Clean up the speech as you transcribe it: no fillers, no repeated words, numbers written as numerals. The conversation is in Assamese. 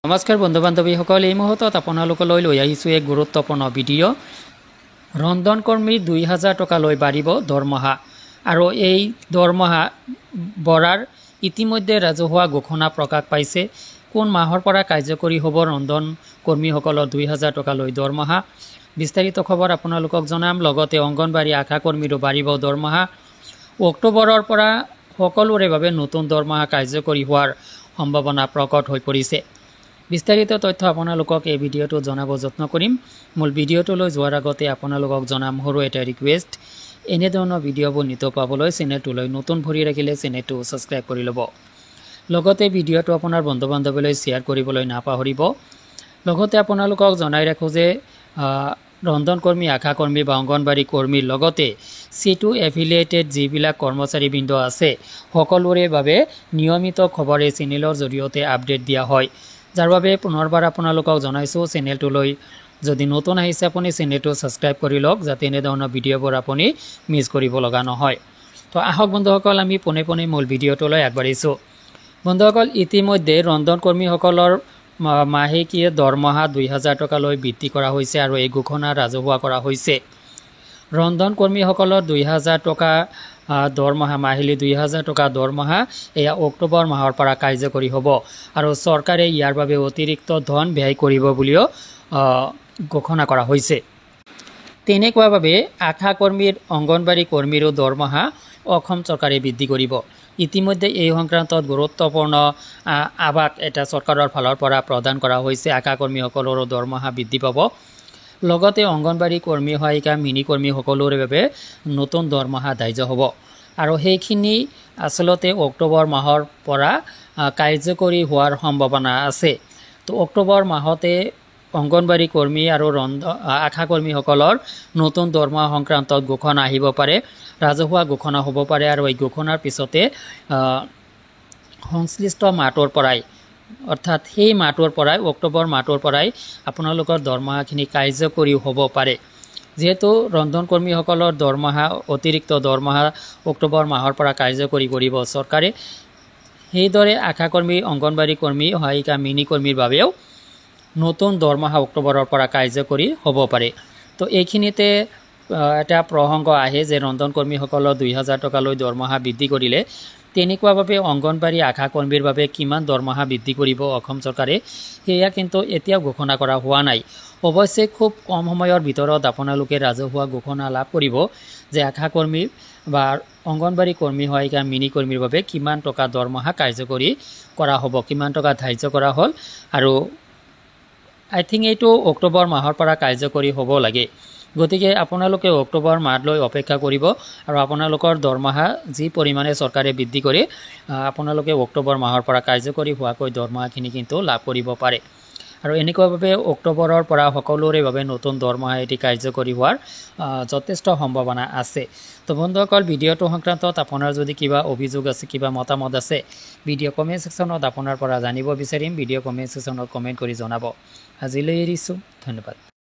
নমস্কাৰ বন্ধু বান্ধৱীসকল, এই মুহূৰ্তত আপোনালোকলৈ লৈ আহিছোঁ এক গুৰুত্বপূৰ্ণ ভিডিঅ'। ৰন্ধন কৰ্মী 2000 টকালৈ বাঢ়িব দৰমহা আৰু এই দৰমহা বঢ়াৰ ইতিমধ্যে ৰাজহুৱা ঘোষণা প্ৰকাশ পাইছে। কোন মাহৰ পৰা কাৰ্যকৰী হ'ব ৰন্ধন কৰ্মীসকলৰ 2000 টকালৈ দৰমহা, বিস্তাৰিত খবৰ আপোনালোকক জনাম। লগতে অংগনবাড়ী আশা কৰ্মীৰো বাঢ়িব দৰমহা। অক্টোবৰৰ পৰা সকলোৰে বাবে নতুন দৰমহা কাৰ্যকৰী হোৱাৰ সম্ভাৱনা প্ৰকট হৈ পৰিছে। বিস্তাৰিত তথ্য আপোনালোকক এই ভিডিঅ'টো জনাব যত্ন কৰিম। মূল ভিডিঅ'টোলৈ যোৱাৰ আগতে আপোনালোকক জনাম সৰু এটা ৰিকুৱেষ্ট, এনেধৰণৰ ভিডিঅ'বোৰ নিতৌ পাবলৈ চেনেলটোলৈ নতুন ভৰি ৰাখিলে চেনেলটো ছাবস্ক্ৰাইব কৰি ল'ব। লগতে ভিডিঅ'টো আপোনাৰ বন্ধু বান্ধৱীলৈ শ্বেয়াৰ কৰিবলৈ নাপাহৰিব। লগতে আপোনালোকক জনাই ৰাখোঁ যে ৰন্ধন কৰ্মী, আশা কৰ্মী বা অংগনবাড়ী কৰ্মীৰ লগতে C2 এফিলিয়েটেড যিবিলাক কৰ্মচাৰীবৃন্দ আছে সকলোৰে বাবে নিয়মিত খবৰ এই চেনেলৰ জৰিয়তে আপডেট দিয়া হয়, যাৰ বাবে পুনৰবাৰ আপোনালোকক জনাইছোঁ চেনেলটোলৈ যদি নতুন আহিছে আপুনি চেনেলটো ছাবস্ক্ৰাইব কৰি লওক, যাতে এনেধৰণৰ ভিডিঅ'বোৰ আপুনি মিছ কৰিব লগা নহয়। তো আহক বন্ধুসকল, আমি পোনে পোনে মূল ভিডিঅ'টোলৈ আগবাঢ়িছোঁ। বন্ধুসকল, ইতিমধ্যে ৰন্ধন কৰ্মীসকলৰ মাহেকীয়া দৰমহা 2000 টকালৈ বৃদ্ধি কৰা হৈছে আৰু এই ঘোষণা ৰাজহুৱা কৰা হৈছে। ৰন্ধন কৰ্মীসকলৰ 2000 টকা দৰমহা, মাহিলী 2000 টকা দৰমহা এয়া অক্টোবৰ মাহৰ পৰা কাৰ্যকৰী হ'ব আৰু চৰকাৰে ইয়াৰ বাবে অতিৰিক্ত ধন ব্যয় কৰিব বুলিও ঘোষণা কৰা হৈছে। তেনেকুৱাভাৱে আশা কৰ্মীৰ, অংগনবাড়ী কৰ্মীৰো দৰমহা অসম চৰকাৰে বৃদ্ধি কৰিব। ইতিমধ্যে এই সংক্ৰান্তত গুৰুত্বপূৰ্ণ আভাস এটা চৰকাৰৰ ফালৰ পৰা প্ৰদান কৰা হৈছে। আশা কৰ্মীসকলৰো দৰমহা বৃদ্ধি পাব। লগতে অংগনবাড়ী কৰ্মী, সহায়িকা, মিনি কৰ্মী সকলোৰে বাবে নতুন দৰমহা ধাৰ্য হ'ব আৰু সেইখিনি আচলতে অক্টোবৰ মাহৰ পৰা কাৰ্যকৰী হোৱাৰ সম্ভাৱনা আছে। তো অক্টোবৰ মাহতে অংগনবাড়ী কৰ্মী আৰু আশা কৰ্মীসকলৰ নতুন দৰমহা সংক্ৰান্তত ঘোষণা আহিব পাৰে, ৰাজহুৱা ঘোষণা হ'ব পাৰে আৰু এই ঘোষণাৰ পিছতে সংশ্লিষ্ট মাহটোৰ পৰাই, অৰ্থাৎ সেই মাহটোৰ পৰাই, অক্টোবৰ মাহটোৰ পৰাই আপোনালোকৰ দৰমহাখিনি কাৰ্যকৰী হ'ব পাৰে। যিহেতু ৰন্ধন কৰ্মীসকলৰ দৰমহা, অতিৰিক্ত দৰমহা অক্টোবৰ মাহৰ পৰা কাৰ্যকৰী কৰিব চৰকাৰে, সেইদৰে আশা কৰ্মী, অংগনবাড়ী কৰ্মী, সহায়িকা, মিনি কৰ্মীৰ বাবেও নতুন দৰমহা অক্টোবৰৰ পৰা কাৰ্যকৰী হ'ব পাৰে। তো এইখিনিতে এটা প্ৰসংগ আহে যে ৰন্ধন কৰ্মীসকলৰ 2000 টকালৈ দৰমহা বৃদ্ধি কৰিলে তেনেকুৱাভাৱে অংগনবাড়ী, আশা কৰ্মীৰ বাবে কিমান দৰমহা বৃদ্ধি কৰিব অসম চৰকাৰে, সেয়া কিন্তু এতিয়াও ঘোষণা কৰা হোৱা নাই। অৱশ্যে খুব কম সময়ৰ ভিতৰত আপোনালোকে ৰাজহুৱা ঘোষণা লাভ কৰিব যে আশা কৰ্মী বা অংগনবাড়ী কৰ্মী, সহায়িকা, মিনি কৰ্মীৰ বাবে কিমান টকা দৰমহা কাৰ্যকৰী কৰা হ'ব, কিমান টকা ধাৰ্য কৰা হ'ল আৰু আই থিংক এইটো অক্টোবৰ মাহৰ পৰা কাৰ্যকৰী হ'ব লাগে। গতিকে আপোনালোকে অক্টোবৰ মাহলৈ অপেক্ষা কৰিব আৰু আপোনালোকৰ দৰমহা যি পৰিমাণে চৰকাৰে বৃদ্ধি কৰে আপোনালোকে অক্টোবৰ মাহৰ পৰা কাৰ্যকৰী হোৱাকৈ দৰমহাখিনি কিন্তু লাভ কৰিব পাৰে। আৰু এনেকুৱাভাৱে অক্টোবৰৰ পৰা সকলোৰে বাবে নতুন দৰমহা এটি কাৰ্যকৰী হোৱাৰ যথেষ্ট সম্ভাৱনা আছে। তো বন্ধুসকল, ভিডিঅ'টো সংক্ৰান্তত আপোনাৰ যদি কিবা অভিযোগ আছে, কিবা মতামত আছে, ভিডিঅ' কমেণ্ট ছেকশ্যনত আপোনাৰ পৰা জানিব বিচাৰিম। ভিডিঅ' কমেণ্ট ছেকশ্যনত কমেণ্ট কৰি জনাব। আজিলৈ এৰিছোঁ, ধন্যবাদ।